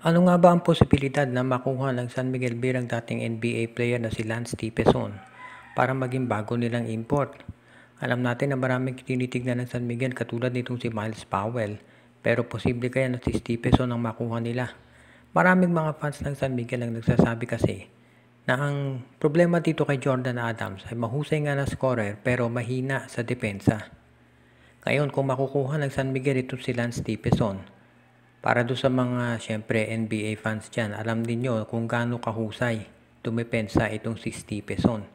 Ano nga ba ang posibilidad na makuha ng San Miguel Beer ang dating NBA player na si Lance Stephenson para maging bago nilang import? Alam natin na maraming tinitignan ng San Miguel katulad nitong si Miles Powell, pero posible kaya na si Stephenson ang makuha nila? Maraming mga fans ng San Miguel ang nagsasabi kasi na ang problema dito kay Jordan Adams ay mahusay nga na scorer pero mahina sa depensa. Ngayon kung makukuha ng San Miguel ito si Lance Stephenson, para doon sa mga syempre NBA fans dyan, alam niyo kung gaano kahusay dumepensa itong si Stephenson.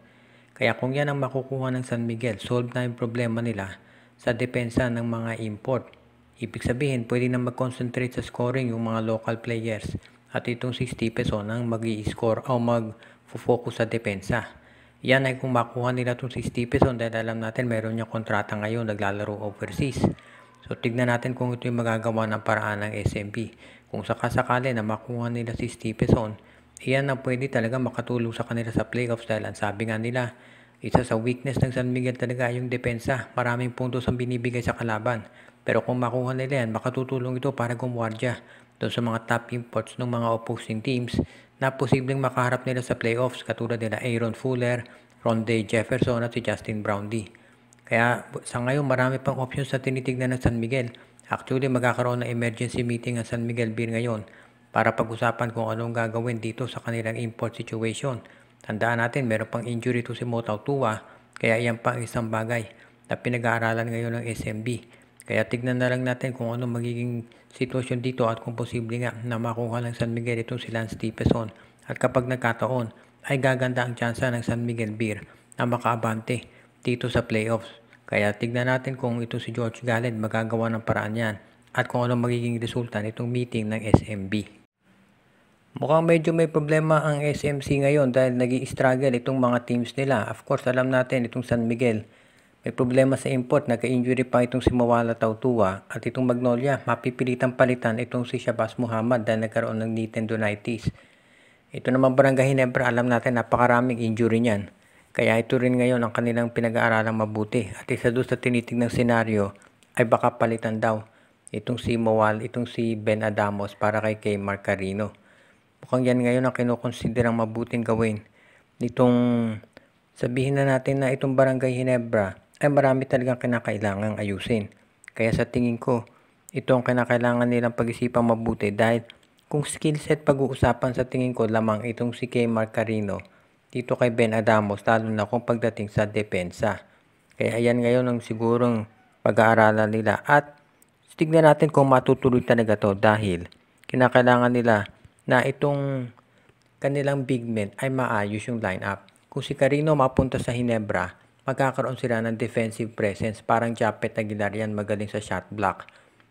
Kaya kung yan ang makukuha ng San Miguel, solve na yung problema nila sa depensa ng mga import. Ibig sabihin, pwede na mag-concentrate sa scoring yung mga local players at itong si Stephenson ang mag-i-score o mag-focus sa depensa. Yan ay kung makuha nila itong si Stephenson dahil alam natin meron niya kontrata ngayon naglalaro overseas. So tignan natin kung ito yung magagawa ng paraan ng SMB. Kung sakasakali na makuha nila si Stephenson, iyan na pwede talaga makatulong sa kanila sa playoffs dahil ang sabi nga nila, isa sa weakness ng San Miguel talaga yung depensa. Maraming puntos ang binibigay sa kalaban. Pero kung makuha nila yan, makatutulong ito para gumwardya doon sa mga top imports ng mga opposing teams na posibleng makaharap nila sa playoffs katulad nila Aaron Fuller, Rondae Jefferson at si Justin Brownlee. Kaya sa ngayon marami pang options na tinitignan ng San Miguel. Actually magkakaroon ng emergency meeting ang San Miguel Beer ngayon para pag-usapan kung anong gagawin dito sa kanilang import situation. Tandaan natin meron pang injury to si Motaw Tua kaya yan pang isang bagay na pinag-aaralan ngayon ng SMB. Kaya tignan na lang natin kung ano magiging sitwasyon dito at kung posible nga na makuha ng San Miguel itong si Lance Stephenson. At kapag nagkataon ay gaganda ang tsansa ng San Miguel Beer na makaabante dito sa playoffs. Kaya tignan natin kung ito si George Gallen magagawa ng paraan yan at kung ano magiging resulta nitong meeting ng SMB. Mukhang medyo may problema ang SMC ngayon dahil nag-i-struggle itong mga teams nila. Of course, alam natin itong San Miguel may problema sa import, nagka-injury pa itong si Mawala Tautua at itong Magnolia, mapipilitang palitan itong si Shabazz Muhammad dahil nagkaroon ng knee tendonitis. Ito naman Barangay Ginebra, alam natin napakaraming injury niyan. Kaya ito rin ngayon ang kanilang pinag-aaralang mabuti. At isa doon sa tinitingnan senaryo ay baka palitan daw itong si Mawal, itong si Ben Adamos para kay Mark Carino. Mukhang yan ngayon ang kinukonsiderang mabuting gawin. Nitong sabihin na natin na itong Barangay Ginebra ay marami talagang kinakailangang ayusin. Kaya sa tingin ko, ito ang kinakailangan nilang pag-isipang mabuti dahil kung skill set pag-uusapan sa tingin ko lamang itong si Mark Carino dito kay Ben Adamos lalo na kung pagdating sa depensa. Kaya ayan ngayon ang sigurong pag-aaralan nila at tignan natin kung matutuloy talaga to dahil kinakailangan nila na itong kanilang big men ay maayos yung lineup. Kung si Carino mapunta sa Ginebra, magkakaroon sila ng defensive presence parang Japet Aguilar yan magaling sa shot block.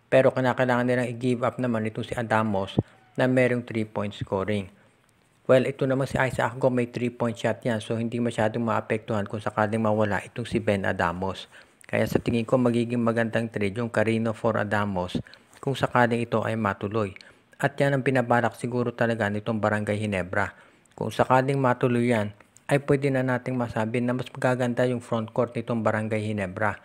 Pero kinakailangan nilang i-give up naman itong si Adamos na merong 3-point scoring. Well, ito naman si Isaac Go may 3-point shot yan so hindi masyadong maapektuhan kung sakaling mawala itong si Ben Adamos. Kaya sa tingin ko magiging magandang trade yung Carino for Adamos kung sakaling ito ay matuloy. At yan ang pinabalak siguro talaga nitong Barangay Ginebra. Kung sakaling matuloy yan, ay pwede na nating masabi na mas magaganda yung front court nitong Barangay Ginebra.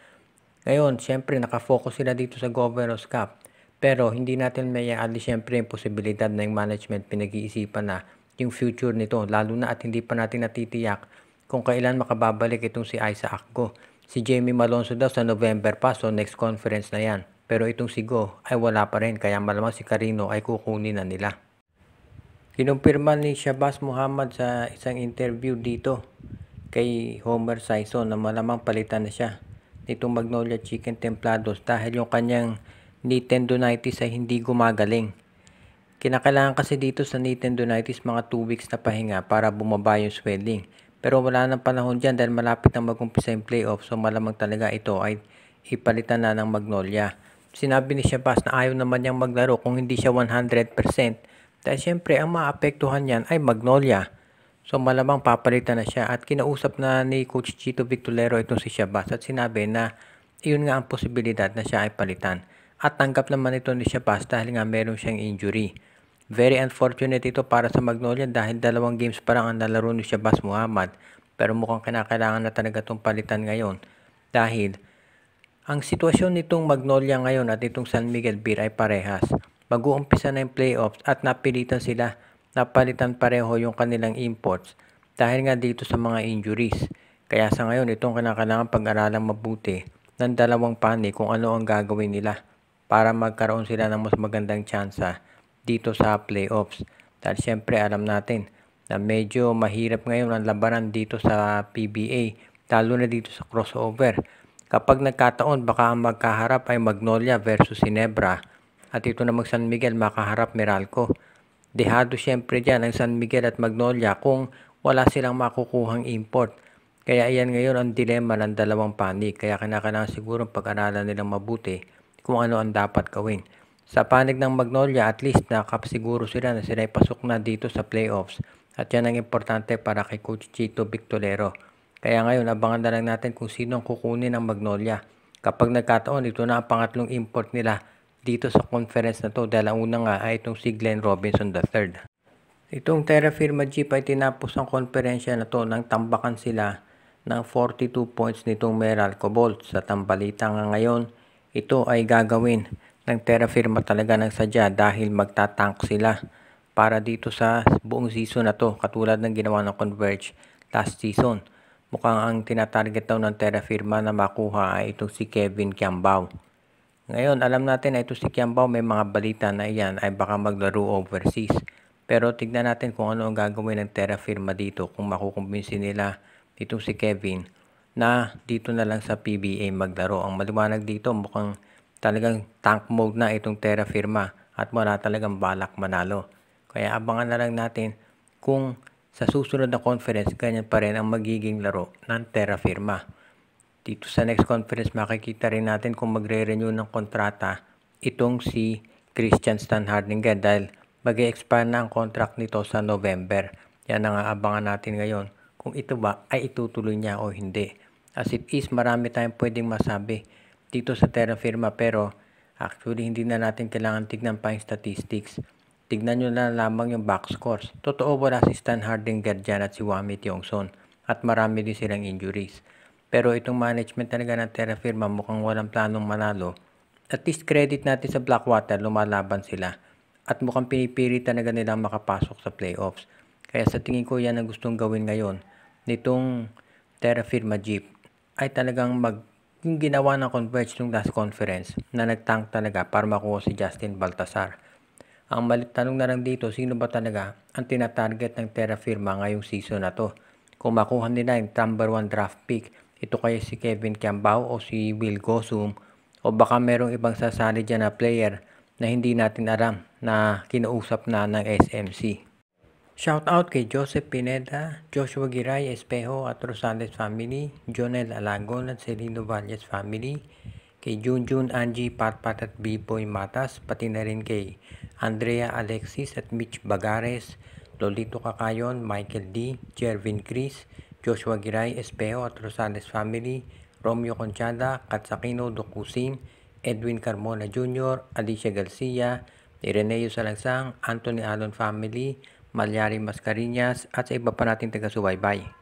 Ngayon, syempre nakafocus sila dito sa Governor's Cup. Pero hindi natin may alis syempre yung posibilidad na yung management pinag-iisipan na yung future nito. Lalo na at hindi pa natin natitiyak kung kailan makababalik itong si Isaac Go. Si Jamie Malonzo daw sa November pa, so next conference na yan. Pero itong si Go ay wala pa rin, kaya malamang si Carino ay kukunin na nila. Kinumpirma ni Shabazz Muhammad sa isang interview dito kay Homer Sison na malamang palitan na siya nitong Magnolia Chicken Templados dahil yung kanyang knee tendonitis ay hindi gumagaling. Kinakailangan kasi dito sa knee tendonitis mga 2 weeks na pahinga para bumaba yung swelling. Pero wala nang panahon dyan dahil malapit na mag-umpisa yung playoff so malamang talaga ito ay ipalitan na ng Magnolia. Sinabi ni Shabazz na ayaw naman niyang maglaro kung hindi siya 100% dahil syempre ang maapektuhan niyan ay Magnolia. So malamang papalitan na siya at kinausap na ni Coach Chito Victolero itong si Shabazz at sinabi na iyon nga ang posibilidad na siya ay palitan. At tanggap naman ito ni Shabazz dahil nga meron siyang injury. Very unfortunate ito para sa Magnolia dahil 2 games pa lang ang nalaro ni Shabazz Muhammad. Pero mukhang kinakailangan na talaga itong palitan ngayon dahil ang sitwasyon nitong Magnolia ngayon at itong San Miguel Beer ay parehas. mag-uumpisa na yung playoffs at napilitan sila na palitan pareho yung kanilang imports dahil nga dito sa mga injuries. Kaya sa ngayon, itong kinakailangan pag-aralang mabuti ng dalawang panig kung ano ang gagawin nila para magkaroon sila ng mas magandang tsansa dito sa playoffs. Dahil syempre alam natin na medyo mahirap ngayon ang labanan dito sa PBA, lalo na dito sa crossover. Kapag nagkataon, baka ang magkaharap ay Magnolia versus Ginebra at ito namang San Miguel makaharap Meralco. Dehado syempre dyan ang San Miguel at Magnolia kung wala silang makukuhang import. Kaya iyan ngayon ang dilema ng dalawang panig. Kaya kinakailangan siguro pag-aralan nilang mabuti kung ano ang dapat gawin. Sa panig ng Magnolia, at least nakakasiguro sila na sila ay pasok na dito sa playoffs. At yan ang importante para kay Coach Chito Victorero. Kaya ngayon, abangan na lang natin kung sino ang kukunin ng Magnolia. Kapag nagkataon, ito na ang pangatlong import nila dito sa conference na to dahil ang una nga ay itong si Glenn Robinson III. Itong Terra Firma Jeep ay tinapos ang konferensya na to nang tambakan sila ng 42 points nitong Meralco Bolts. Sa tambalita nga ngayon, ito ay gagawin ng Terra Firma talaga ng sadya dahil magtatank sila para dito sa buong season na to katulad ng ginawa ng Converge last season. Mukhang ang tinatarget daw ng Terra Firma na makuha ay itong si Kevin Kiambao. Ngayon, alam natin na ito si Kiambao may mga balita na iyan ay baka maglaro overseas. Pero tignan natin kung ano ang gagawin ng Terra Firma dito kung makukumbinsi nila itong si Kevin na dito na lang sa PBA maglaro. Ang maliwanag dito mukhang talagang tank mode na itong Terra Firma at wala talagang balak manalo. Kaya abangan na lang natin kung sa susunod na conference ganyan pa rin ang magiging laro ng Terra Firma. Dito sa next conference makikita rin natin kung magre-renew ng kontrata itong si Christian Standhardinger dahil mag-e-expire na ang contract nito sa November. Yan ang aabangan natin ngayon kung ito ba ay itutuloy niya o hindi. As it is, marami tayong pwedeng masabi dito sa Terra Firma pero actually hindi na natin kailangan tignan pa yung statistics. Tignan nyo na lamang yung box scores. Totoo wala si Standhardinger dyan at si Wami Tiongson at marami din silang injuries. Pero itong management talaga ng Terra Firma mukhang walang planong manalo. At least credit natin sa Blackwater, lumalaban sila. At mukhang pinipili talaga nilang makapasok sa playoffs. Kaya sa tingin ko yan ang gustong gawin ngayon nitong Terra Firma Jeep ay talagang yung ginawa ng Converge nung last conference na nagtank talaga para makuha si Justin Baltasar. Ang tanong na lang dito, sino ba talaga ang tinatarget ng Terra Firma ngayong season na to? Kung makuha nila yung number 1 draft pick, ito kaya si Kevin Kiambao o si Will Gosum o baka merong ibang sasali dyan na player na hindi natin alam na kinausap na ng SMC. Shout out kay Joseph Pineda, Joshua Giray Espejo at Rosales family, Jonel Alagon at Celino Valles family, kay Junjun, Angie, Patpat at B-Boy Matas, pati na rin kay Andrea Alexis at Mitch Bagares, Lolito Kakayon, Michael D, Jervin Chris, Joshua Giray Espejo at Rosales family, Romeo Conchada, Katsakino Dokusin, Edwin Carmona Jr., Alicia Garcia, Ireneo Salangsang, Anthony Alon family, Malyari Mascareñas at sa iba pa nating taga-subaybay.